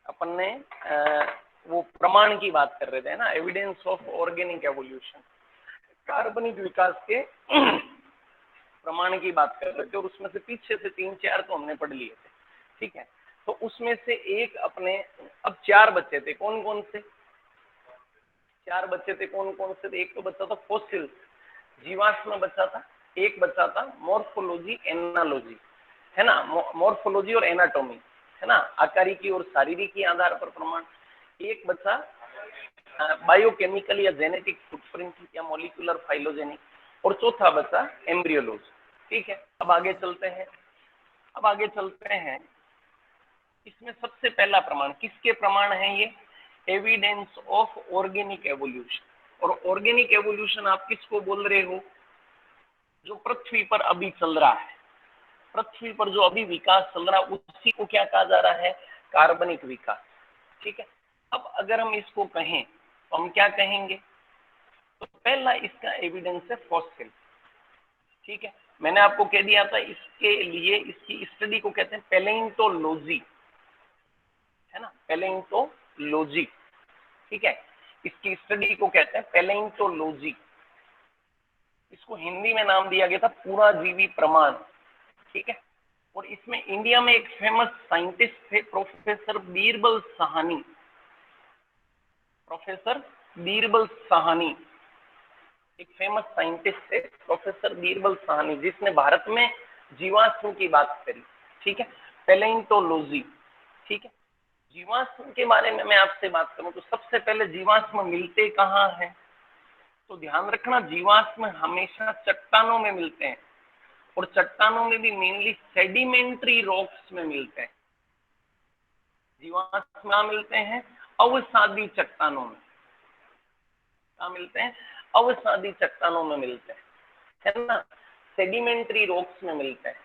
अपन ने वो प्रमाण की बात कर रहे थे ना, एविडेंस ऑफ ऑर्गेनिक एवोल्यूशन, कार्बनिक विकास के प्रमाण की बात कर रहे थे, और उसमें से पीछे से 3-4 तो हमने पढ़ लिए थे, ठीक है। तो उसमें से एक अपने, अब 4 बच्चे थे, कौन कौन से 4 बच्चे थे, कौन कौन से थे? एक तो बच्चा था फॉसिल, जीवाश्म बच्चा था, एक बच्चा था मॉर्फोलॉजी एनालॉजी, है ना, मॉर्फोलॉजी और एनाटॉमी, है ना, आकारिकी और शारीरिकी आधार पर प्रमाण। एक बच्चा बायोकेमिकल या जेनेटिक फुटप्रिंट या मॉलिक्यूलर फाइलोजेनिक, और चौथा बच्चा एम्ब्रियोलॉजी, ठीक है। अब आगे चलते हैं, इसमें सबसे पहला प्रमाण किसके प्रमाण है? ये एविडेंस ऑफ ऑर्गेनिक एवोल्यूशन। और ऑर्गेनिक एवोल्यूशन आप किसको बोल रहे हो? जो पृथ्वी पर अभी चल रहा है, पृथ्वी पर जो अभी विकास चल रहा है उसी को क्या कहा जा रहा है? कार्बनिक विकास, ठीक है। अब अगर हम इसको कहें तो हम क्या कहेंगे? तो पहला इसका एविडेंस है फॉसिल, ठीक है। मैंने आपको कह दिया था इसके लिए, इसकी स्टडी को कहते हैं पैलेंटोलॉजी, है ना, पैलेंटोलॉजी, ठीक है। इसकी स्टडी को कहते हैं पैलेंटोलॉजी। इसको हिंदी में नाम दिया गया था पूरा जीवी प्रमाण, ठीक है। और इसमें इंडिया में एक फेमस साइंटिस्ट थे प्रोफेसर बीरबल साहनी, प्रोफेसर बीरबल साहनी, एक फेमस साइंटिस्ट थे प्रोफेसर बीरबल साहनी, जिसने भारत में जीवाश्म की बात करी, ठीक है, पैलेंटोलॉजी, ठीक है। जीवाश्म के बारे में मैं आपसे बात करूं तो सबसे पहले जीवाश्म मिलते कहाँ हैं? तो ध्यान रखना, जीवाश्म हमेशा चट्टानों में मिलते हैं, और चट्टानों में भी मेनली सेडिमेंट्री रॉक्स में मिलते हैं। जीवाश्म कहाँ मिलते हैं? अवसादी चट्टानों में। कहाँ मिलते हैं? अवसादी चट्टानों में मिलते हैं, है ना, सेडिमेंट्री रॉक्स में मिलते हैं।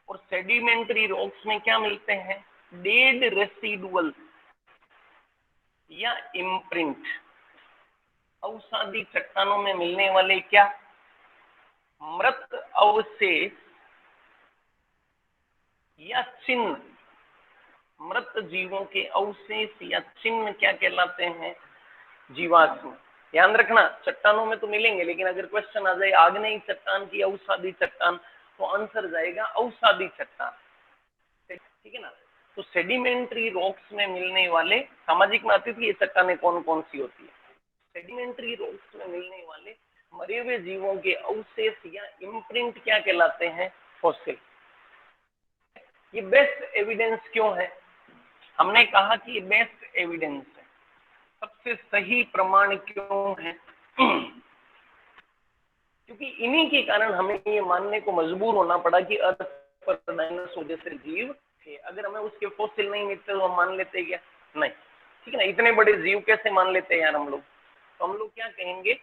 और सेडिमेंट्री रॉक्स में क्या मिलते हैं? डेड रेसिडुअल या इम्प्रिंट। अवसादी चट्टानों में मिलने वाले क्या? मृत अवशेष या चिन्ह। मृत जीवों के अवशेष या चिन्ह क्या कहलाते हैं? जीवाश्म। ध्यान रखना, चट्टानों में तो मिलेंगे, लेकिन अगर क्वेश्चन आ जाए आग्नेय चट्टान की अवसादी चट्टान, तो आंसर जाएगा अवसादी चट्टान, ठीक है ना। तो सेडिमेंट्री रॉक्स में मिलने वाले, सामाजिक में आती थी ये चट्टानें कौन कौन सी होती है? सेडिमेंट्री रॉक्स में मिलने वाले मरे हुए जीवों के अवशेष या इम्प्रिंट क्या कहलाते हैं? फॉसिल। ये बेस्ट एविडेंस क्यों है? हमने कहा कि ये बेस्ट एविडेंस है, सबसे सही प्रमाण क्यों है? क्योंकि इन्हीं के कारण हमें ये मानने को मजबूर होना पड़ा कि अर्थ पर डायनासोर जैसे जीव थे। अगर हमें उसके फॉसिल नहीं मिलते तो हम मान लेते क्या? नहीं, ठीक है ना। इतने बड़े जीव कैसे मान लेते हैं यार हम लोग? तो हम लोग क्या कहेंगे?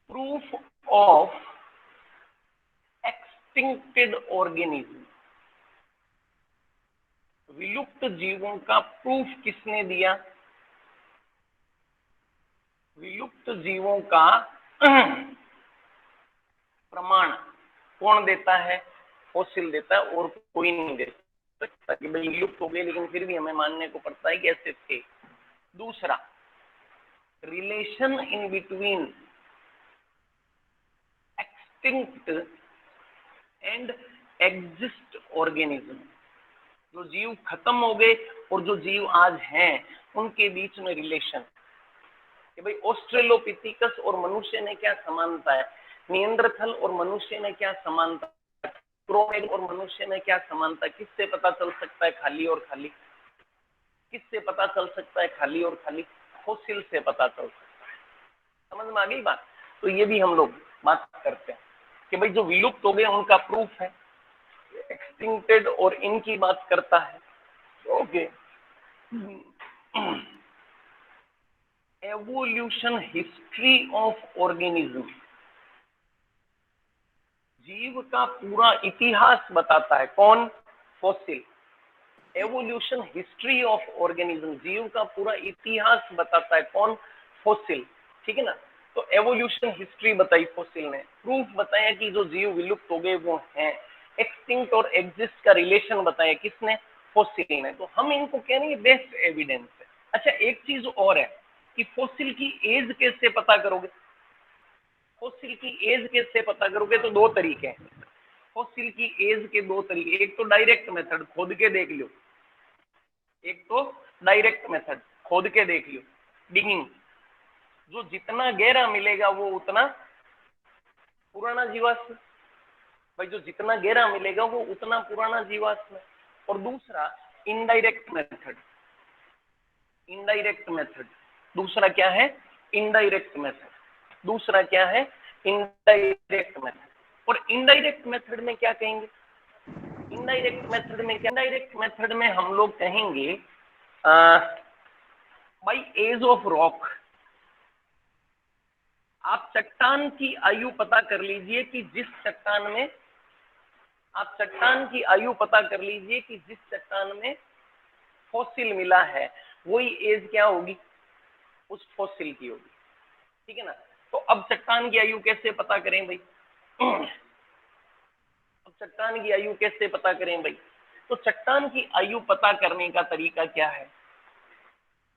Proof of extincted organism. विलुप्त जीवों का प्रूफ किसने दिया? विलुप्त जीवों का प्रमाण कौन देता है? फॉसिल देता है, और कोई नहीं दे सकता कि भाई विलुप्त हो गए, लेकिन फिर भी हमें मानने को पड़ता है कि ऐसे थे। दूसरा, relation in between extinct and exist organism. जो जीव खत्म हो गए और जो जीव आज हैं, उनके बीच में रिलेशन कि भाई ऑस्ट्रेलोपिथिकस और मनुष्य में क्या समानता है, निएंडरथल और मनुष्य में क्या समानता है, क्रोमेन और मनुष्य में क्या समानता है। किससे पता चल सकता है? खाली और खाली। किससे पता चल सकता है? खाली और खाली फॉसिल से पता चल सकता है। समझ में आ गई बात? तो ये भी हम लोग बात करते हैं कि भाई जो विलुप्त हो गए उनका प्रूफ है, एक्सटिंक्टेड और इनकी बात करता है। Okay, evolution history of organism, जीव का पूरा इतिहास बताता है। कौन? Fossil. Evolution history of organism, जीव का पूरा इतिहास बताता है। कौन? फॉसिल, ठीक है ना। तो एवोल्यूशन हिस्ट्री बताई फॉसिल ने, प्रूफ बताया कि जो जीव विलुप्त हो गए वो हैं। एक्सटिंक्ट और एग्जिस्ट का रिलेशन बताया किसने? फॉसिल में, तो हम इनको कह रहे हैं बेस्ट एविडेंस है। अच्छा, एक चीज और है कि फॉसिल की एज कैसे पता करोगे? फॉसिल की एज कैसे पता करोगे? तो दो तरीके हैं फॉसिल की एज के, दो तरीके। एक तो डायरेक्ट मेथड, खोद के देख लो, एक तो डायरेक्ट मेथड, खोद के देख लो, डिगिंग। जो जितना गहरा मिलेगा वो उतना पुराना जीवाश्म, भाई जो जितना गहरा मिलेगा वो उतना पुराना जीवाश्म। और दूसरा इनडायरेक्ट मेथड, इनडायरेक्ट मेथड, दूसरा क्या है? इनडायरेक्ट मेथड, दूसरा क्या है? Indirect method. और इनडायरेक्ट मेथड में क्या कहेंगे? इनडायरेक्ट मेथड में क्या? इनडायरेक्ट मेथड में हम लोग कहेंगे बाय एज ऑफ रॉक। आप चट्टान की आयु पता कर लीजिए कि जिस चट्टान में, आप चट्टान की आयु पता कर लीजिए कि जिस चट्टान में फॉसिल मिला है वही एज क्या होगी? उस फॉसिल की होगी। ठीक है ना? तो अब चट्टान की आयु कैसे पता करें भाई? अब चट्टान की आयु कैसे पता करें भाई? तो चट्टान की आयु पता करने का तरीका क्या है?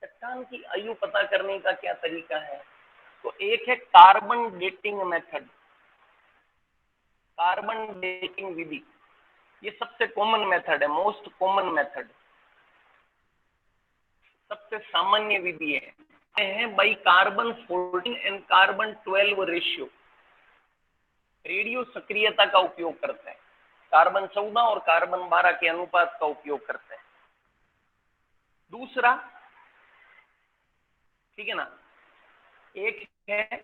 चट्टान की आयु पता करने का क्या तरीका है? तो एक है carbon dating method, carbon dating विधि। ये सबसे कॉमन मेथड है, मोस्ट कॉमन मेथड, सबसे सामान्य विधि है by carbon 14 and carbon 12 ratio. Radio सक्रियता का उपयोग करते हैं, कार्बन 14 और कार्बन 12 के अनुपात का उपयोग करते हैं। दूसरा, ठीक है ना, एक है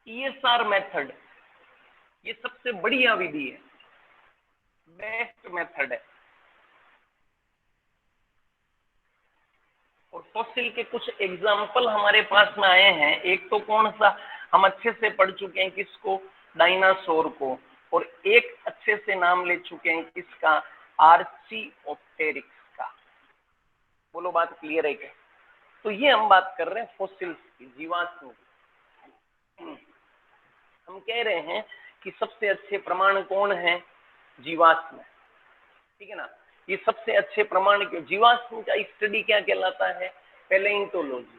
ईएसआर मेथड। ये सबसे बढ़िया विधि है, बेस्ट मेथड है। और फॉसिल के कुछ एग्जाम्पल हमारे पास में आए हैं। एक तो कौन सा हम अच्छे से पढ़ चुके हैं, किसको? डायनासोर को। और एक अच्छे से नाम ले चुके हैं, किसका? आर्चियोप्टेरिक्स का। बोलो बात क्लियर है क्या? तो ये हम बात कर रहे हैं फॉसिल्स की, जीवाश्म की। हम कह रहे हैं कि सबसे अच्छे प्रमाण कौन है? जीवाश्म। ठीक है ना? ये सबसे अच्छे प्रमाण के जीवाश्म का स्टडी क्या कहलाता है? पैलेंटोलॉजी।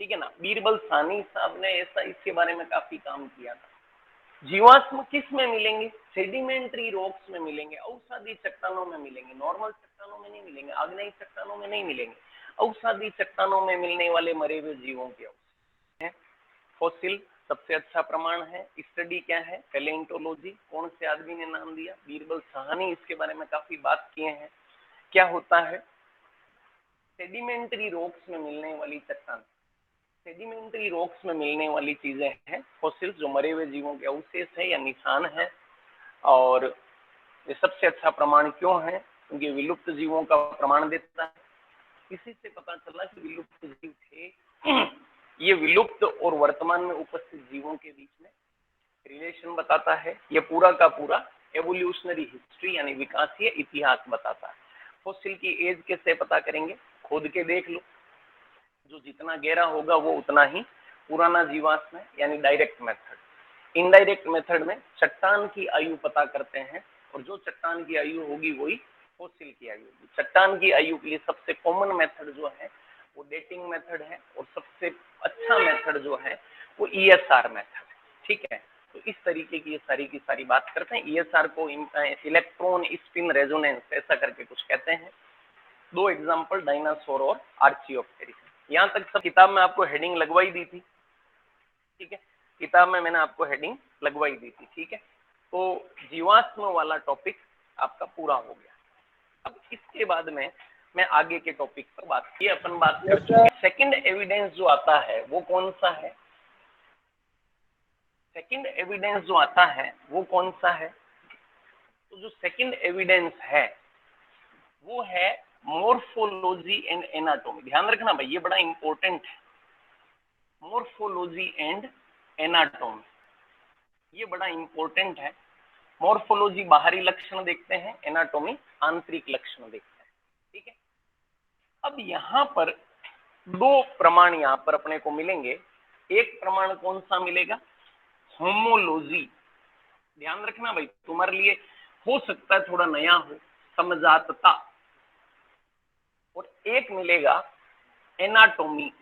ठीक है ना? बीरबल सानी साहब ने ऐसा इसके बारे में काफी काम किया था। जीवाश्म किस में मिलेंगे? सेडिमेंट्री रॉक्स में मिलेंगे, अवसादी चट्टानों में मिलेंगे, नॉर्मल चट्टानों में नहीं मिलेंगे, आग्नेयी चट्टानों में नहीं मिलेंगे। अवसादी चट्टानों में मिलने वाले मरे हुए जीवों के अवशेष। फॉसिल सबसे अच्छा प्रमाण है। स्टडी क्या है? पैलेंटोलॉजी। कौन से आदमी ने नाम दिया? बीरबल साहनी। इसके बारे में काफी बात किए हैं। क्या होता है? सेडिमेंट्री रॉक्स में मिलने वाली चट्टान, सेडिमेंट्री रॉक्स में मिलने वाली चीजें हैं फॉसिल्स, जो मरे हुए जीवों के अवशेष है या निशान है। और ये सबसे अच्छा प्रमाण क्यों है? क्योंकि विलुप्त जीवों का प्रमाण देता है। इसी से पता चला कि विलुप्त जीव थे। ये विलुप्त और वर्तमान में उपस्थित जीवों के बीच में रिलेशन बताता है। ये पूरा का पूरा एवोल्यूशनरी हिस्ट्री यानी विकासीय इतिहास बताता है। फॉसिल की एज कैसे पता करेंगे? खोद के देख लो, जो जितना गहरा होगा वो उतना ही पुराना जीवाश्म है, यानी डायरेक्ट मेथड। इनडायरेक्ट मेथड में चट्टान की आयु पता करते हैं, और जो चट्टान की आयु होगी वही फॉसिल की आयु होगी। चट्टान की आयु के लिए सबसे कॉमन मेथड जो है वो डेटिंग मेथड है, और सबसे अच्छा मेथड जो है वो ईएसआर मेथड है। ठीक है? तो इस तरीके की ये सारी की सारी बात करते हैं। ईएसआर को इलेक्ट्रॉन स्पिन रेजोनेंस ऐसा करके कुछ कहते हैं। दो एग्जांपल डायनासोर और आर्चियोप्टेरिक्स। यहाँ तक सब किताब में आपको हेडिंग लगवाई दी थी। ठीक है? किताब में मैंने आपको हेडिंग लगवाई दी थी। ठीक है? तो जीवाश्म वाला टॉपिक आपका पूरा हो गया। अब इसके बाद में मैं आगे के टॉपिक पर बात की, अपन बात कर चुके हैं। सेकंड एविडेंस जो आता है वो कौन सा है? सेकंड एविडेंस जो आता है वो कौन सा है? तो जो सेकंड एविडेंस है वो है मोर्फोलॉजी एंड एनाटॉमी। ध्यान रखना भाई, ये बड़ा इंपॉर्टेंट है। मोर्फोलॉजी एंड एनाटॉमी, ये बड़ा इंपॉर्टेंट है। मोर्फोलॉजी बाहरी लक्षण देखते हैं, एनाटॉमी आंतरिक लक्षण देखते हैं। ठीक है? अब यहाँ पर दो प्रमाण यहाँ पर अपने को मिलेंगे। एक प्रमाण कौन सा मिलेगा? होमोलॉजी। ध्यान रखना भाई, तुम्हारे लिए हो सकता है थोड़ा नया हो, समजातता, और एक मिलेगा एनाटॉमी।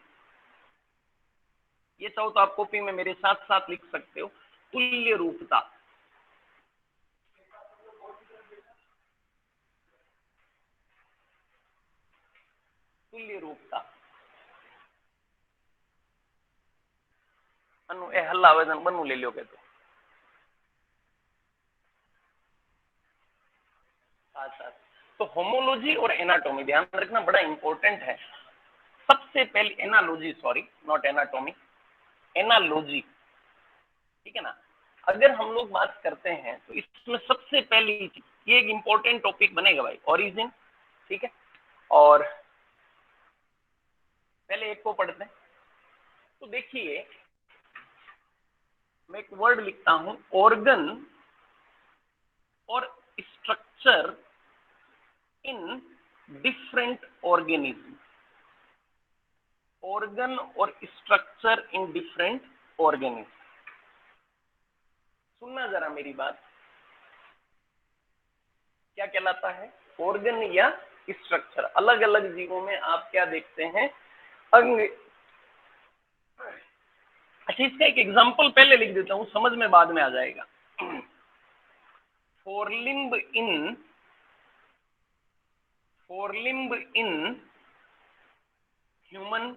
ये चाहो तो आप कॉपी में मेरे साथ साथ लिख सकते हो, तुल्य रूपता। तुल्य रूपता अनु ए हल आवेदन बनू ले लो के तो साथ साथ। तो होमोलॉजी और एनाटॉमी ध्यान रखना बड़ा इंपॉर्टेंट है। सबसे पहले analogy, sorry not anatomy, analogy, ठीक है ना। अगर हम लोग बात करते हैं तो इसमें सबसे पहली ये एक इंपॉर्टेंट टॉपिक बनेगा भाई, ओरिजिन, ठीक है। और पहले एक को पढ़ते हैं। तो देखिए मैं एक वर्ड लिखता हूं, ऑर्गन और structure in different organism. Organ और स्ट्रक्चर इन डिफरेंट ऑर्गेनिज्म। सुनना जरा मेरी बात, क्या कहलाता है ऑर्गन या स्ट्रक्चर। अलग अलग जीवों में आप क्या देखते हैं, अंग। अच्छा इसका एक एग्जांपल पहले लिख देता हूं, समझ में बाद में आ जाएगा। Forelimb in human,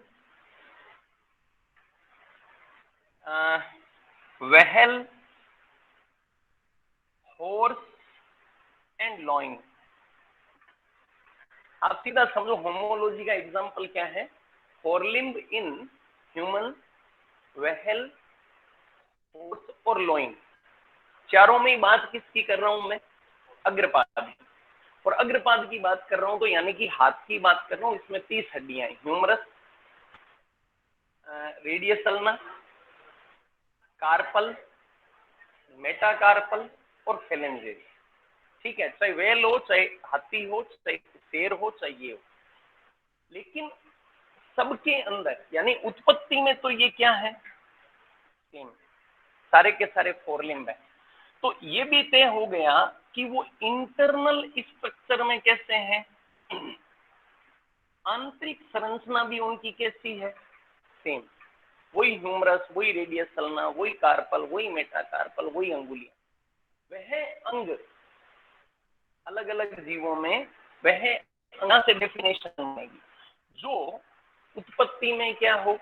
whale, horse and lion. आप सीधा समझो होमोलॉजी का एग्जांपल क्या है, forelimb in human, whale, horse और लॉइन। चारों में ही बात किसकी कर रहा हूं मैं, अग्रपाद। और अग्रपाद की बात कर रहा हूं तो यानी कि हाथ की बात कर रहा हूं। इसमें 30 हड्डियां हैं, humerus, radius ulna, carpal, metacarpal और फेलेंजेस, ठीक है। चाहे वेल हो, चाहे हाथी हो, चाहे शेर हो, चाहे ये हो, लेकिन सबके अंदर यानी उत्पत्ति में तो ये क्या है, सेम, सारे के सारे फोरलिम्ब है। तो ये भी तय हो गया कि वो इंटरनल स्ट्रक्चर में कैसे हैं, आंतरिक संरचना भी उनकी कैसी है, सेम। वही ह्यूमरस, वही रेडियस सल्ना, वही कार्पल, वही मेटाकार्पल, वही अंगुलियां। वह अंग अलग अलग जीवों में वह अंग से डेफिनेशन बनेगी जो उत्पत्ति में क्या हो,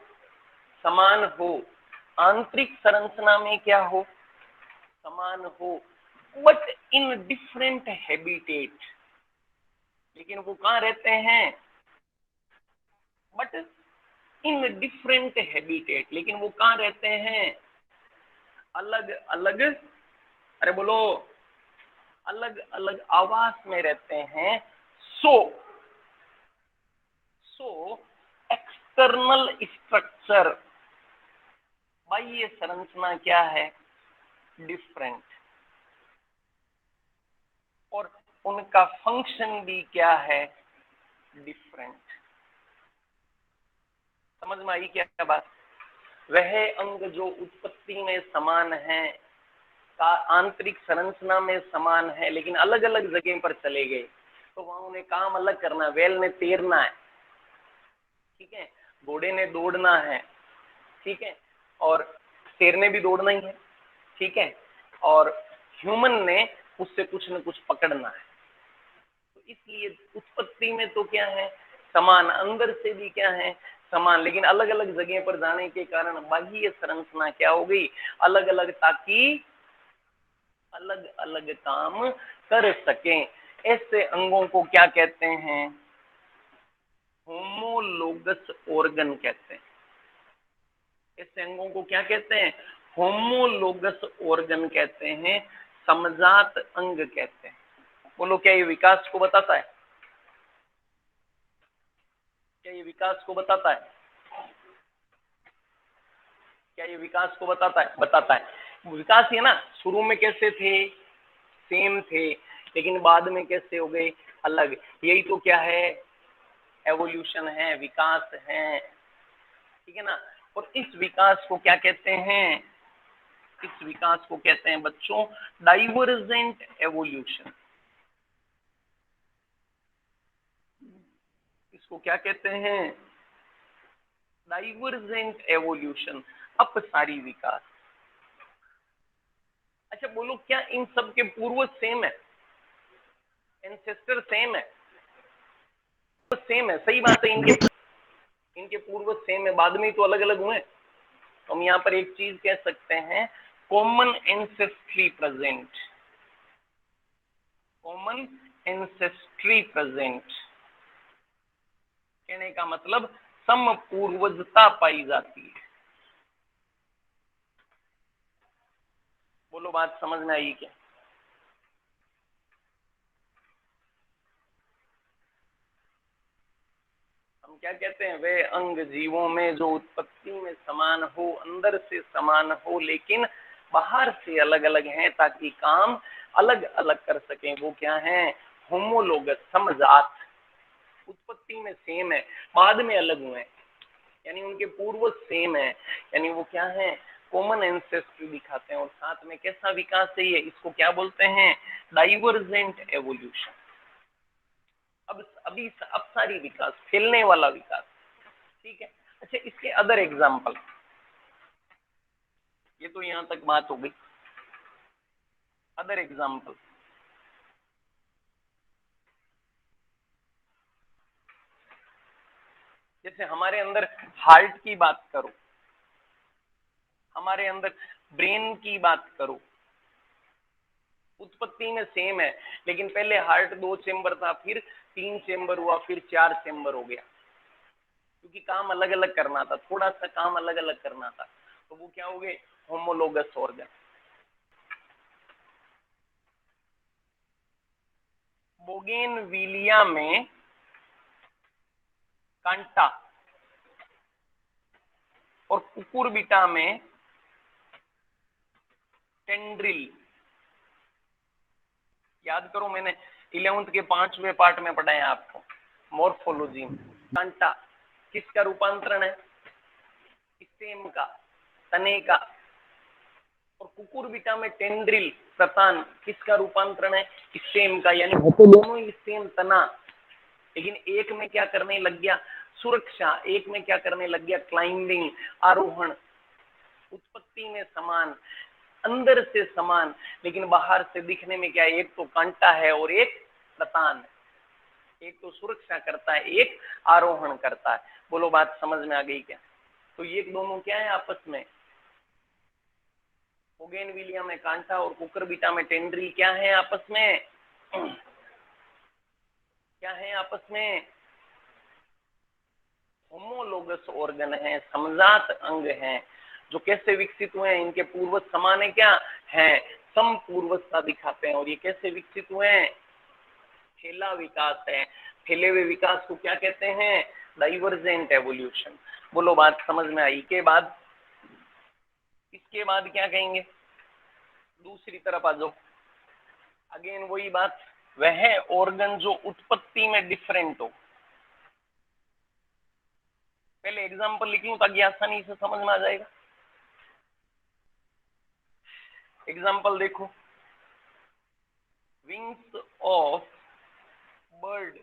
समान हो, आंतरिक संरचना में क्या हो, समान हो, बट इन डिफरेंट हैबिटेट। लेकिन वो कहां रहते हैं, बट इन डिफरेंट हैबिटेट, लेकिन वो कहां रहते हैं, अलग अलग, अरे बोलो, अलग अलग आवास में रहते हैं। सो एक्सटर्नल स्ट्रक्चर, बाह्य संरचना क्या है, डिफरेंट, और उनका फंक्शन भी क्या है, डिफरेंट। समझ में आई क्या बात। वह अंग जो उत्पत्ति में समान है, का आंतरिक संरचना में समान है, लेकिन अलग अलग जगह पर चले गए तो वहां उन्हें काम अलग करना। वेल ने तैरना है, ठीक है, घोड़े ने दौड़ना है, ठीक है, और शेर ने भी दौड़ना ही है, ठीक है, और ह्यूमन ने उससे कुछ न कुछ पकड़ना है। तो इसलिए उत्पत्ति में तो क्या है, समान, अंदर से भी क्या है, समान, लेकिन अलग अलग जगह पर जाने के कारण बाह्य संरचना क्या हो गई, अलग अलग, ताकि अलग अलग काम कर सकें। ऐसे अंगों को क्या कहते हैं, होमोलोगस ऑर्गन कहते हैं। ऐसे अंगों को क्या कहते हैं, होमोलोगस ऑर्गन कहते हैं, समजात अंग कहते हैं। बोलो क्या ये विकास को बताता है, क्या ये विकास को बताता है, क्या ये विकास को बताता है, बताता है। विकास ये ना, शुरू में कैसे थे, सेम थे, लेकिन बाद में कैसे हो गए, अलग। यही तो क्या है, एवोल्यूशन है, विकास है, ठीक है ना। और इस विकास को क्या कहते हैं, इस विकास को कहते हैं बच्चों डाइवर्जेंट एवोल्यूशन। इसको क्या कहते हैं? डाइवर्जेंट एवोल्यूशन, अपसारी विकास। अच्छा बोलो, क्या इन सब के पूर्वज सेम है? एंसेस्टर सेम है? सेम है, सही बात है। इनके पूर्वज सेम है, बाद में तो अलग अलग हुए। तो हम यहाँ पर एक चीज कह सकते हैं, common ancestry present. Common ancestry present कहने का मतलब समपूर्वजता पाई जाती है। बोलो, बात समझ में आई क्या? हम क्या कहते हैं, वे अंग जीवों में जो उत्पत्ति में समान हो, अंदर से समान हो, लेकिन बाहर से अलग अलग हैं, ताकि काम अलग अलग कर सकें। वो क्या है? होमोलोगस, समजात। उत्पत्ति में सेम है, बाद में अलग हुए, यानी उनके पूर्वज सेम है, यानी वो क्या है? कॉमन एंसेस्ट्री दिखाते हैं। और साथ में कैसा विकास है ये? इसको क्या बोलते हैं? Divergent evolution. अब सारी विकास, फैलने वाला विकास। ठीक है। अच्छा, इसके अदर एग्जाम्पल, ये तो यहां तक बात हो गई। अदर एग्जाम्पल, जैसे हमारे अंदर हार्ट की बात करो, हमारे अंदर ब्रेन की बात करो, उत्पत्ति में सेम है, लेकिन पहले हार्ट 2 चेम्बर था, फिर 3 चेम्बर हुआ, फिर 4 चेम्बर हो गया, क्योंकि काम अलग अलग करना था, थोड़ा सा काम अलग अलग करना था। तो वो क्या हो गए? Homologous organ. बोगेनविलिया में कांटा और कुकुरबिटा में टेंड्रिल। याद करो, मैंने 11th के 5वें पार्ट में पढ़ाया आपको, मॉर्फोलॉजी में। कांटा किसका रूपांतरण है? स्टेम का, तने का। और कुकुरबिटा में टेंड्रिल, प्रतान, किसका रूपांतरण है? स्टेम का। यानी तो दोनों ही स्टेम, तना, लेकिन एक में क्या करने लग गया? सुरक्षा। एक में क्या करने लग गया? क्लाइंबिंग, आरोहण। उत्पत्ति में समान, अंदर से समान, लेकिन बाहर से दिखने में क्या? एक तो कांटा है और एक प्रतान है। एक तो सुरक्षा करता है, एक आरोहण करता है। बोलो, बात समझ में आ गई क्या? तो ये दोनों क्या है आपस में? बोगेनविलिया में कांटा और कुकुरबिटा में टेंड्रिल क्या है आपस में? क्या है आपस में? होमोलोगस ऑर्गन है, समजात अंग हैं, जो कैसे विकसित हुए हैं? इनके पूर्वज समान है क्या है? समपूर्वजता दिखाते हैं। और ये कैसे विकसित हुए हैं? फैला विकास है। फैले हुए विकास को क्या कहते हैं? Divergent evolution. बोलो, बात समझ में आई? के बाद, इसके बाद क्या कहेंगे? दूसरी तरफ आ जाओ। अगेन वही बात, वह ऑर्गन जो उत्पत्ति में डिफरेंट हो। पहले एग्जांपल लिख लूं ताकि आसानी से समझ में आ जाएगा। एग्जांपल देखो, wings of bird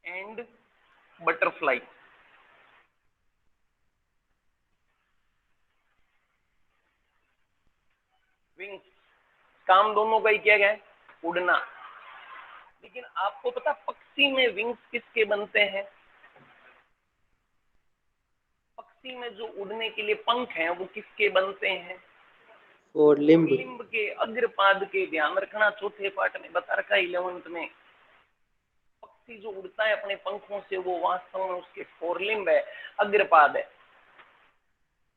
and butterfly. Wings, काम दोनों का ही किया गया है, उड़ना। लेकिन आपको पता पक्षी में विंग्स किसके बनते हैं? पक्षी में जो उड़ने के लिए पंख हैं वो किसके बनते हैं? और लिम्ब के, अग्रपाद के। ध्यान रखना, चौथे पार्ट में बता रखा है 11th में। पक्षी जो उड़ता है अपने पंखों से, वो वास्तव में उसके फोरलिम्ब है, अग्रपाद है।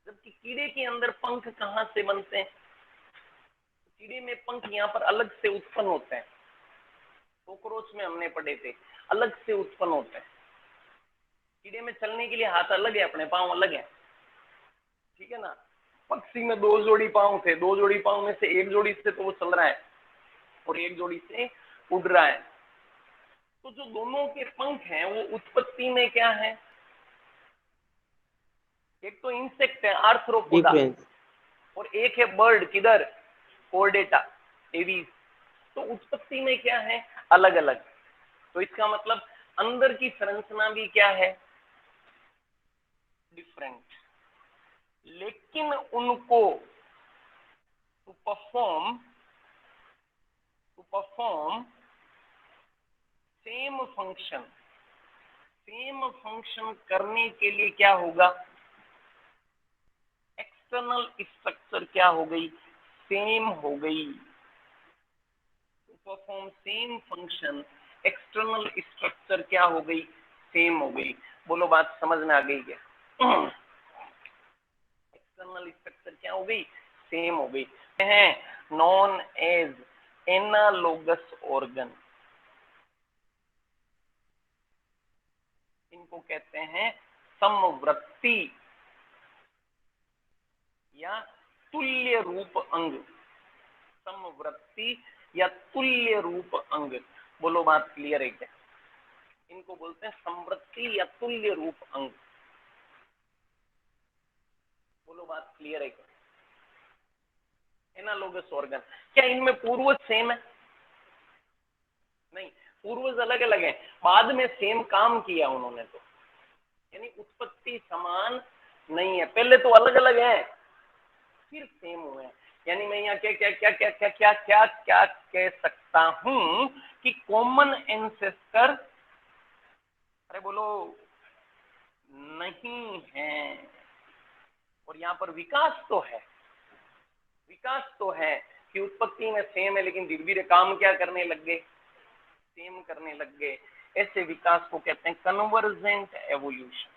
जबकि कीड़े के अंदर पंख कहां से बनते हैं? कीड़े में पंख यहाँ पर अलग से उत्पन्न होते हैं। कॉकरोच में हमने पढ़े थे, अलग से उत्पन्न होते हैं। कीड़े में चलने के लिए हाथ अलग है, अपने पांव अलग है, ठीक है ना। पक्षी में 2 जोड़ी पांव थे, 2 जोड़ी पांव में से एक जोड़ी से तो वो चल रहा है और एक जोड़ी से उड़ रहा है। तो जो दोनों के पंख हैं वो उत्पत्ति में क्या है? एक तो इंसेक्ट है, आर्थ्रोपोडा, डिफरेंस। और एक है बर्ड, किधर? Chordata, aves. तो उत्पत्ति में क्या है? अलग अलग। तो इसका मतलब अंदर की संरचना भी क्या है, डिफरेंट, लेकिन उनको टू परफॉर्म सेम फंक्शन करने के लिए क्या होगा, एक्सटर्नल स्ट्रक्चर क्या हो गई, सेम हो गई। Perform same function, external structure क्या हो गई, सेम हो गई। बोलो बात समझ में आ गई क्या? एक्सटर्नल स्ट्रक्चर क्या हो गई, सेम हो गई है, नॉन एज एनालोगस ऑर्गन। इनको कहते हैं समवर्ती या तुल्य रूप अंग, समवर्ती या तुल्य रूप अंग। बोलो बात क्लियर है क्या? इनको बोलते हैं समवर्ती या तुल्य रूप अंग। बोलो बात क्लियर है क्या? एनालोगस ऑर्गन, क्या इनमें पूर्वज सेम है? नहीं, पूर्वज अलग अलग है, बाद में सेम काम किया उन्होंने, तो यानी उत्पत्ति समान नहीं है, पहले तो अलग अलग है फिर सेम हुए। यानी मैं यहाँ क्या क्या क्या क्या क्या क्या क्या क्या कह सकता हूं कि कॉमन एंसेस्टर, अरे बोलो, नहीं है। और यहाँ पर विकास तो है, विकास तो है कि उत्पत्ति में सेम है लेकिन धीरे धीरे काम क्या करने लग गए, सेम करने लग गए। ऐसे विकास को कहते हैं कन्वर्जेंट एवोल्यूशन।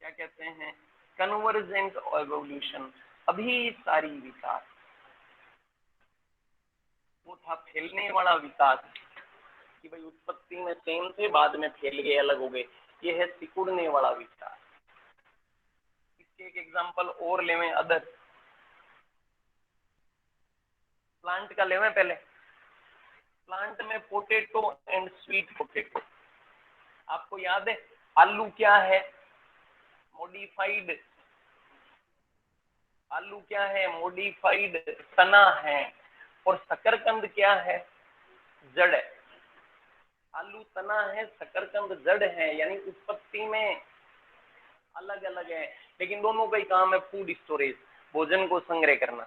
क्या कहते हैं? Convergent evolution. अभी सारी विकास, वो था फैलने वाला विकास कि भाई उत्पत्ति में सेम थे, बाद में फैल गए, अलग हो गए। ये है सिकुड़ने वाला विकास। इसके एक एग्जांपल और लेवें, अदर प्लांट का लेवें। पहले प्लांट में पोटैटो एंड स्वीट पोटैटो, आपको याद है आलू क्या है, मॉडिफाइड, आलू क्या है, मॉडिफाइड तना है, और शकरकंद क्या है, जड़ है। आलू तना है, शकरकंद जड़ है, यानी उत्पत्ति में अलग अलग है लेकिन दोनों का ही काम है फूड स्टोरेज, भोजन को संग्रह करना,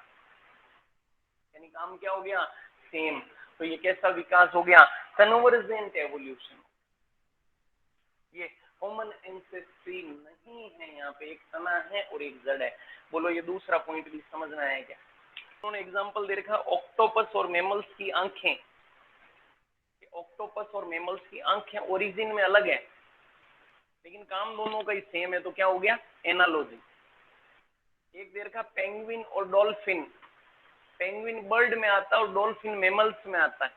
यानी काम क्या हो गया, सेम। तो ये कैसा विकास हो गया, कन्वर्जेंट एवोल्यूशन। ये कॉमन एंसेस्ट्री नहीं है, यहाँ पे एक तना है और एक जड़ है। बोलो ये दूसरा पॉइंट भी समझ में आया क्या? उन्होंने एग्जांपल दे रखा, ऑक्टोपस और मेमल्स की आंखें। ऑक्टोपस और मेमल्स की आंखें ओरिजिन में अलग है लेकिन काम दोनों का ही सेम है, तो क्या हो गया, एनालॉजी। एक देर का पेंगुइन और डॉल्फिन, पेंगुइन बर्ड में आता है और डॉल्फिन मेमल्स में आता है,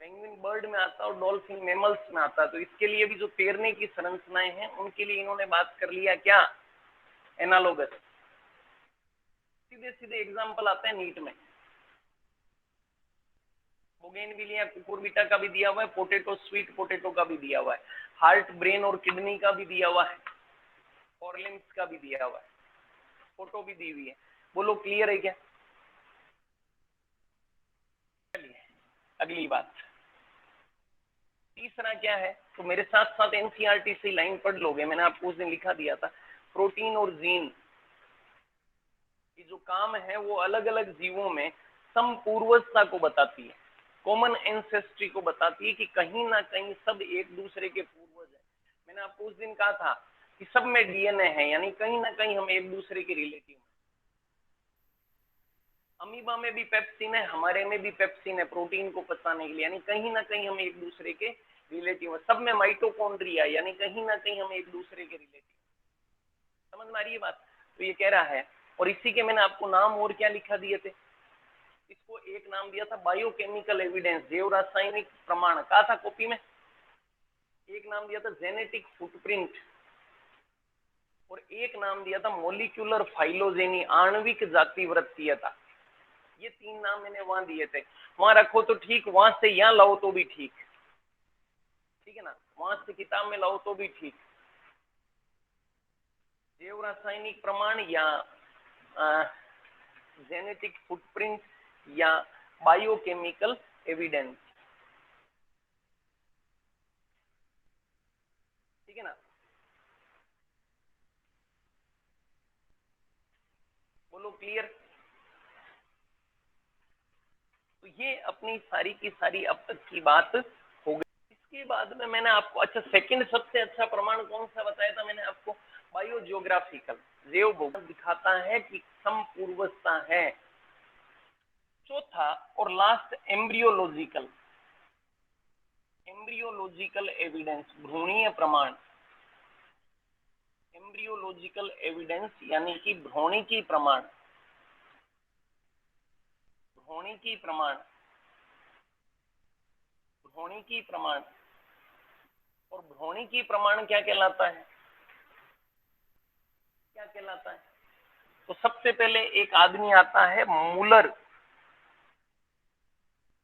पेंगुइन बर्ड में आता है और डॉल्फिन मेमल्स में आता है। तो इसके लिए भी जो तैरने की संरचनाएं हैं उनके लिए इन्होंने बात कर लिया क्या, एनालॉगस। सीधे सीधे एग्जांपल आते हैं नीट में, बोगेनविलिया कुकुरबिटा का भी दिया हुआ है, पोटैटो स्वीट पोटैटो का भी दिया हुआ है, हार्ट ब्रेन और किडनी का भी दिया हुआ है, ऑर्लिम्स का भी दिया हुआ है, फोटो भी दी हुई है। बोलो क्लियर है क्या? चलिए अगली बात, तीसरा क्या है, तो मेरे साथ साथ एनसीईआरटी से लाइन पढ़ लोगे, मैंने आपको उस दिन लिखा दिया था, प्रोटीन और जीन की जो काम है वो अलग अलग जीवों में समपूर्वजता को बताती है, कॉमन एंसेस्ट्री को बताती है कि कहीं ना कहीं सब एक दूसरे के पूर्वज है। मैंने आपको उस दिन कहा था कि सब में डीएनए है, यानी कहीं ना कहीं हम एक दूसरे के रिलेटिव हैं। अमीबा में भी पेप्सिन है, हमारे में भी पेप्सिन है प्रोटीन को पचाने के लिए, यानी कहीं ना कहीं हम एक दूसरे के रिलेटिव है। सब में माइटोकॉन्ड्रिया, यानी कहीं ना कहीं हम एक दूसरे के रिलेटिव। समझ में आ रही है बात? तो ये कह रहा है, और इसी के मैंने आपको नाम और क्या लिखा दिए थे, इसको एक नाम दिया था बायोकेमिकल एविडेंस, जैव रासायनिक प्रमाण, कहा था कॉपी में। एक नाम दिया था जेनेटिक फुटप्रिंट, और एक नाम दिया था मोलिक्यूलर फाइलोजेनी, आणविक जाति वृत्तीयता। ये तीन नाम मैंने वहां दिए थे, वहां रखो तो ठीक, वहां से यहाँ लाओ तो भी ठीक, ठीक है ना, वहां से किताब में लाओ तो भी ठीक। जैव रासायनिक प्रमाण या जेनेटिक फुटप्रिंट या बायोकेमिकल एविडेंस, ठीक है ना? बोलो क्लियर? तो ये अपनी सारी की सारी अब तक की बात हो गई। इसके बाद में मैंने आपको अच्छा सेकंड सबसे अच्छा प्रमाण कौन सा बताया था मैंने आपको? बायोजियोग्राफिकल, जैव भौगोलिक दिखाता है कि समपूर्वजता है। चौथा और लास्ट एम्ब्रियोलॉजिकल, एम्ब्रियोलॉजिकल एविडेंस, भ्रूणीय प्रमाण। एम्ब्रियोलॉजिकल एविडेंस यानी कि भ्रूणिकी प्रमाण, भ्रूणिकी प्रमाण, भ्रूणिकी प्रमाण। और भ्रूणिकी प्रमाण क्या कहलाता है? क्या कहलाता है? तो सबसे पहले एक आदमी आता है मूलर।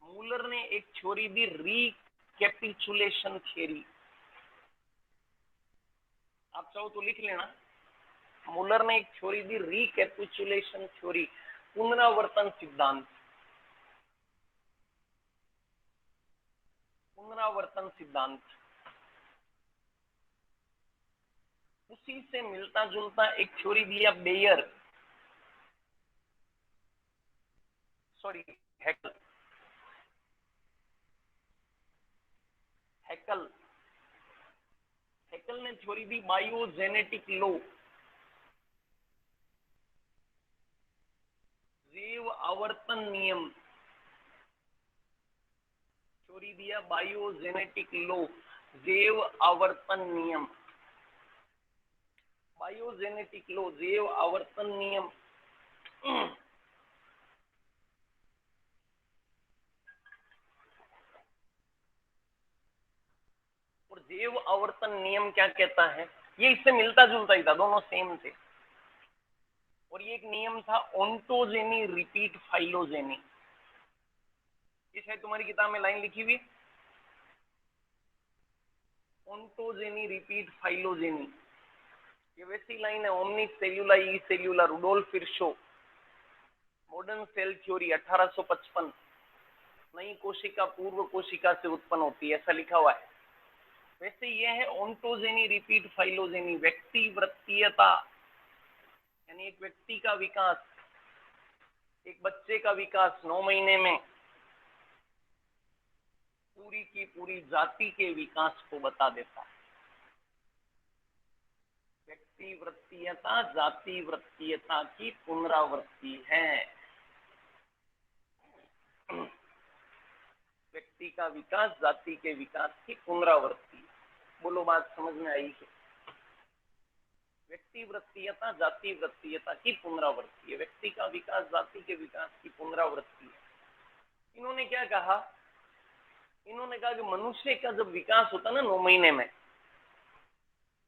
मूलर ने एक थ्योरी दी रिकैपिचुलेशन थ्योरी, आप चाहो तो लिख लेना। मूलर ने एक थ्योरी दी रिकैपिचुलेशन थ्योरी, पुनरावर्तन सिद्धांत, पुनरावर्तन सिद्धांत। उसी से मिलता जुलता एक थ्योरी दिया बेयर, सॉरी हैकल, हैकल, हैकल ने थ्योरी दी बायोजेनेटिक लॉ, जैव आवर्तन नियम। थ्योरी दिया बायोजेनेटिक लॉ, जैव आवर्तन नियम, बायोजेनेटिक लॉ, जैव आवर्तन नियम। और जैव आवर्तन नियम क्या कहता है? ये इससे मिलता जुलता ही था, दोनों सेम थे। और ये एक नियम था ओंटोजेनी रिपीट फाइलोजेनी। ये शायद तुम्हारी किताब में लाइन लिखी हुई, ओंटोजेनी रिपीट फाइलोजेनी। ये वैसी लाइन है, ओमनी सेल्यूला ई सेल्यूला, रुडोल्फ विर्शो, मॉडर्न सेल थ्योरी 1855, नई कोशिका पूर्व कोशिका से उत्पन्न होती है, ऐसा लिखा हुआ है। वैसे ये है ओंटोजेनी रिपीट फाइलोजेनी, व्यक्ति वृत्तीयता, यानी एक व्यक्ति का विकास, एक बच्चे का विकास 9 महीने में पूरी की पूरी जाति के विकास को बता देता है। व्यक्ति वृत्तीयता जाति वृत्तीयता की पुनरावृत्ति है। व्यक्ति का विकास जाति के विकास की पुनरावृत्ति। बोलो बात समझ में आई है? व्यक्ति वृत्तीयता जाति वृत्तीयता की पुनरावृत्ति है, व्यक्ति का विकास जाति के विकास की पुनरावृत्ति है। इन्होंने क्या कहा? इन्होंने कहा कि मनुष्य का जब विकास होता है ना 9 महीने में,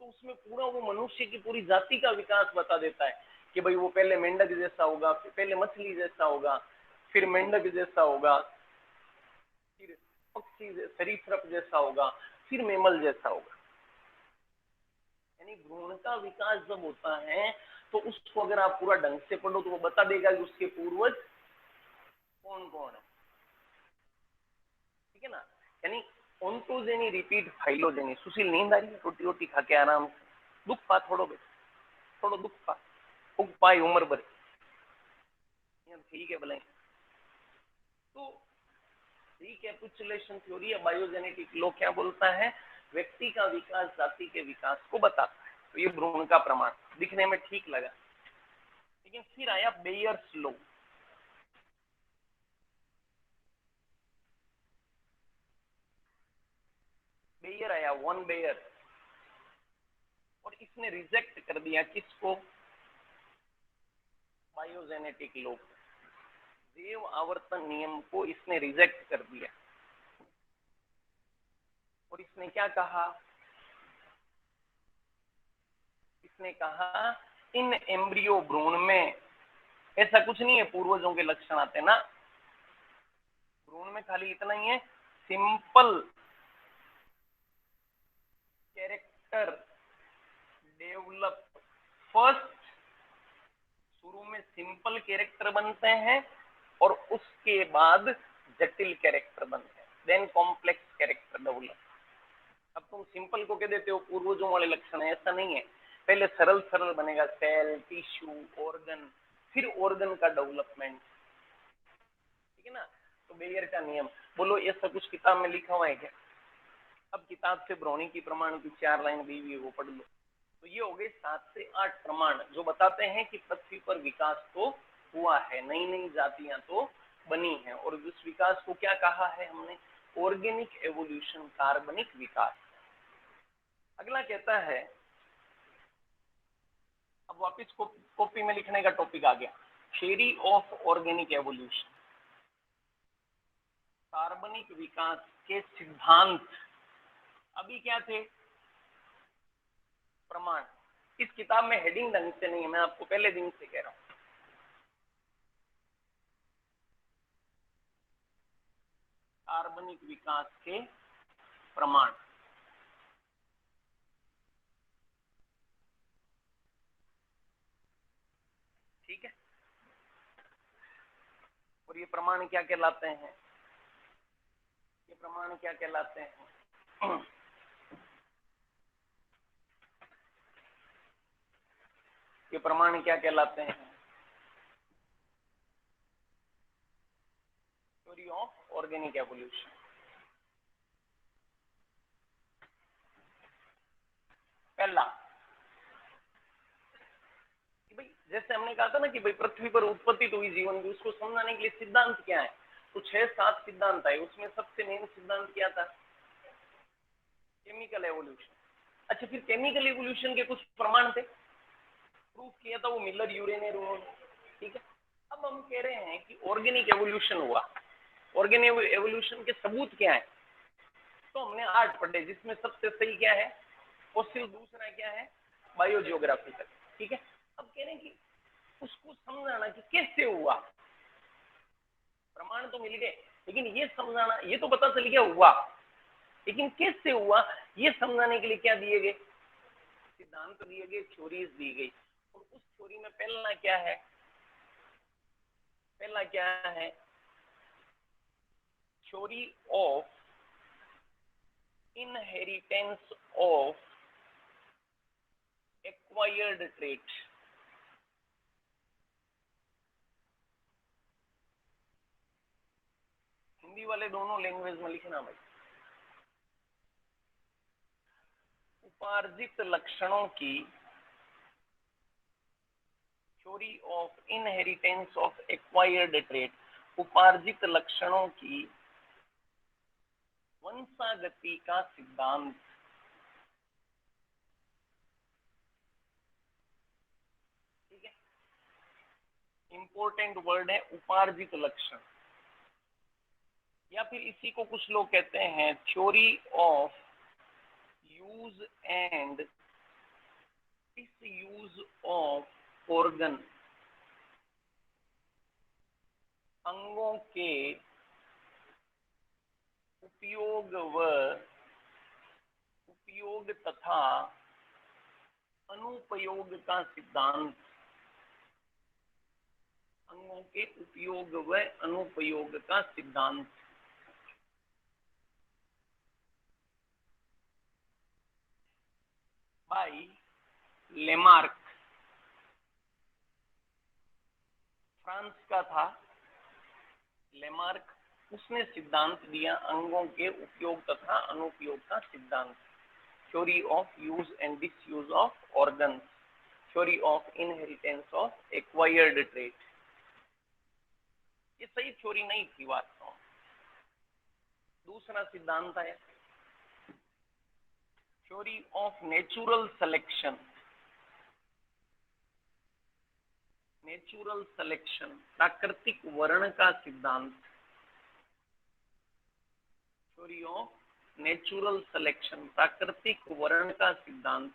तो उसमें पूरा वो मनुष्य की पूरी जाति का विकास बता देता है कि भाई वो पहले मेंढक जैसा होगा, फिर पहले मछली जैसा होगा, फिर मेंढक जैसा होगा, फिर पक्षी सरीसृप जैसा होगा, फिर मेमल जैसा होगा। यानी भ्रूण का विकास जब होता है तो उसको अगर आप पूरा ढंग से पढ़ो तो वो बता देगा कि उसके पूर्वज कौन कौन है। ठीक है ना? यानी ओंटोजेनी रिपीट फाइलोजेनी। सुशील नींद आ रही है? रोटी रोटी खा के आराम से दुख पा, थोड़ो थोड़ो दुख पा, उग पाई उम्र भर। ठीक है भले। तो रिकैपिचुलेशन थ्योरी या बायोजेनेटिक लॉ क्या बोलता है? व्यक्ति का विकास जाति के विकास को बताता है। तो ये भ्रूण का प्रमाण दिखने में ठीक लगा, लेकिन फिर आया बेयर्स लॉ। बेयर आया, वन बेयर, और इसने रिजेक्ट कर दिया किसको? बायोजेनेटिक लॉ, जैव आवर्तन नियम को इसने रिजेक्ट कर दिया। और इसने क्या कहा? इसने कहा इन एम्ब्रियो भ्रूण में ऐसा कुछ नहीं है, पूर्वजों के लक्षण आते ना, भ्रूण में खाली इतना ही है, सिंपल कैरेक्टर डेवलप फर्स्ट। शुरू में सिंपल कैरेक्टर बनते हैं और उसके बाद जटिल कैरेक्टर बनते हैं, देन कॉम्प्लेक्स कैरेक्टर डेवलप। अब तुम सिंपल को कह देते हो पूर्वजों वाले लक्षण है, ऐसा नहीं है। पहले सरल सरल बनेगा, सेल, टिश्यू, ऑर्गन, फिर ऑर्गन का डेवलपमेंट, ठीक है ना। तो बेयर का नियम, बोलो ये सब कुछ किताब में लिखा हुआ है क्या? अब किताब से ब्रोनी की प्रमाण की 4 लाइन दी हुई है, वो पढ़ लो। तो ये हो गए 7 से 8 प्रमाण जो बताते हैं कि पृथ्वी पर विकास तो हुआ है, नई नई जातियां तो बनी हैं। और उस विकास को क्या कहा है हमने? ऑर्गेनिक एवोल्यूशन, कार्बनिक विकास। अगला कहता है, अब वापिस कॉपी में लिखने का टॉपिक आ गया, थ्योरी ऑफ ऑर्गेनिक एवोल्यूशन, कार्बनिक विकास के सिद्धांत। अभी क्या थे? प्रमाण। इस किताब में हेडिंग ढंग से नहीं है, मैं आपको पहले दिन से कह रहा हूं। कार्बनिक विकास के प्रमाण, ठीक है। और ये प्रमाण क्या कहलाते हैं? ये प्रमाण क्या कहलाते हैं? ये प्रमाण क्या कहलाते हैं? Theory of organic evolution. पहला कि भाई जैसे हमने कहा था ना कि भाई पृथ्वी पर उत्पत्ति तो हुई जीवन की, उसको समझाने के लिए सिद्धांत क्या है? तो 6-7 सिद्धांत है, उसमें सबसे मेन सिद्धांत क्या था? Chemical evolution. अच्छा, फिर केमिकल एवोल्यूशन के कुछ प्रमाण थे, प्रूफ किया था वो मिलर यूरेनियर उन्होंने, ठीक है। अब हम कह रहे हैं कि ऑर्गेनिक एवोल्यूशन हुआ, ऑर्गेनिक एवोल्यूशन के सबूत क्या है? तो हमने 8 पढ़े, जिसमें सबसे सही क्या है? फॉसिल, दूसरा क्या है? बायोजियोग्राफिकल, ठीक है। अब कह रहे हैं कि उसको समझाना कि कैसे हुआ। प्रमाण तो मिल गए, लेकिन ये समझाना, ये तो पता चल गया हुआ, लेकिन कैसे हुआ ये समझाने के लिए क्या दिए गए? सिद्धांत दिए गए, थ्योरीज दी गई। और उस थ्योरी में पहला क्या है? पहला क्या है? Theory of inheritance of acquired trait. Hindi वाले दोनों लैंग्वेज में लिखना भाई। उपार्जित लक्षणों की, theory of inheritance of acquired trait, उपार्जित लक्षणों की वंशागति का सिद्धांत, ठीक है। इंपॉर्टेंट वर्ड है उपार्जित लक्षण, या फिर इसी को कुछ लोग कहते हैं theory of use and disuse of organ, अंगों के उपयोग व उपयोग तथा अनुपयोग का सिद्धांत, अंगों के उपयोग व अनुपयोग का सिद्धांत। बाई लेमार्क, फ्रांस का था लेमार्क, उसने सिद्धांत दिया अंगों के उपयोग तथा अनुपयोग का सिद्धांत। Theory of use and disuse of organ, theory of inheritance of acquired trait. ये सही थ्योरी नहीं थी वास्तव में। दूसरा सिद्धांत है theory of natural selection, natural selection, प्राकृतिक वर्ण का सिद्धांत। थ्योरी ऑफ नेचुरल सिलेक्शन, प्राकृतिक वर्ण का सिद्धांत।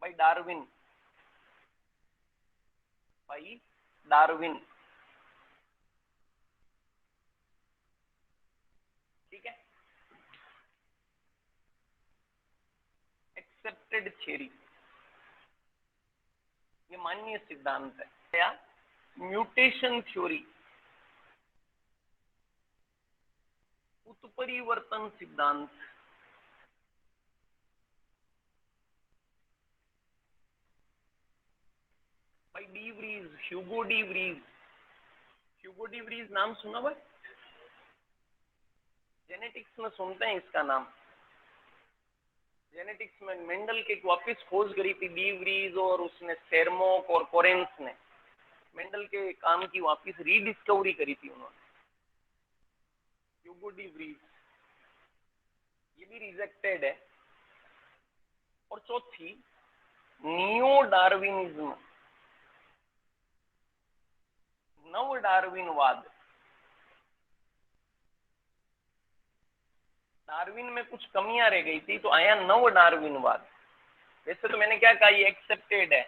बाय डार्विन, बाय डार्विन, ठीक है। एक्सेप्टेड थ्योरी, ये मान्य सिद्धांत है। या म्यूटेशन थ्योरी, उत्परिवर्तन सिद्धांत, भाई D Vries, Hugo de Vries. Hugo de Vries नाम सुना भाई? जेनेटिक्स में सुनते हैं इसका नाम। जेनेटिक्स में मेंडल की वापस खोज करी थी डी व्रीज, और उसने सेरमोक और कोरेंस ने मेंडल के काम की वापस रीडिस्कवरी करी थी उन्होंने। ह्यूगो डी व्रीज, ये भी रिजेक्टेड है। और चौथी नियो डार्विनिज्म, नव डार्विनवाद। डार्विन में कुछ कमियां रह गई थी तो आया नव डार्विनवाद। वैसे तो मैंने क्या कहा, ये एक्सेप्टेड है,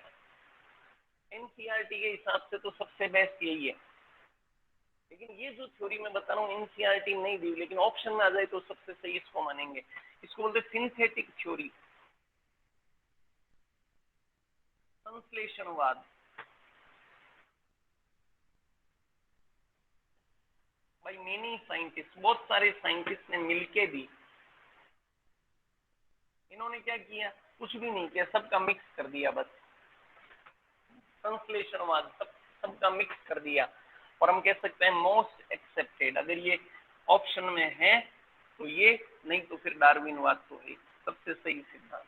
एनसीईआरटी के हिसाब से तो सबसे बेस्ट यही है। लेकिन ये जो थ्योरी मैं बता रहा हूँ एनसीईआरटी नहीं दी, लेकिन ऑप्शन में आ जाए तो सबसे सही इसको मानेंगे। इसको बोलते सिंथेटिक थ्योरी, संश्लेषणवाद। भाई मेनी साइंटिस्ट, बहुत सारे साइंटिस्ट ने मिलके दी। इन्होंने क्या किया, कुछ भी नहीं किया, सबका मिक्स कर दिया बस। संश्लेषणवाद सबका मिक्स कर दिया, और हम कह सकते हैं मोस्ट एक्सेप्टेड। अगर ये ऑप्शन में है तो ये, नहीं तो फिर डार्विनवाद तो है सबसे सही सिद्धांत।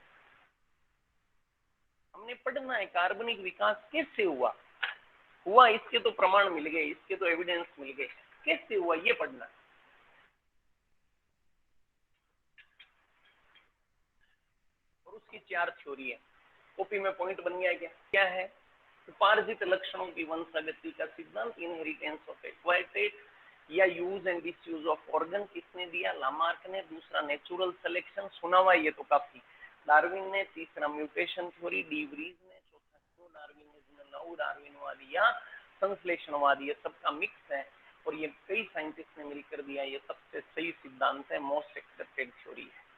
हमने पढ़ना है कार्बनिक विकास कैसे हुआ, इसके तो प्रमाण मिल गए, इसके तो एविडेंस मिल गए, कैसे हुआ ये पढ़ना है। और उसकी 4 थ्योरी है। कॉपी में पॉइंट बन गया क्या है? उपार्जित लक्षणों की वंशागति का सिद्धांत, इनहेरिटेंस ऑफ एक्वायर्ड ट्रेट, या use and disuse of organ किसने दिया? लामार्क ने। दूसरा नेचुरल सिलेक्शन, सुना हुआ ये तो काफी, डार्विन ने। तीसरा म्यूटेशन थ्योरी, डी व्रीज ने। चौथा डार्विनिज्म, नव डार्विनवाद या संश्लेषणवाद, ये सबका मिक्स है, और ये कई साइंटिस्ट ने मिलकर दिया, ये सबसे सही सिद्धांत है, मोस्ट एक्सेप्टेड थ्योरी है।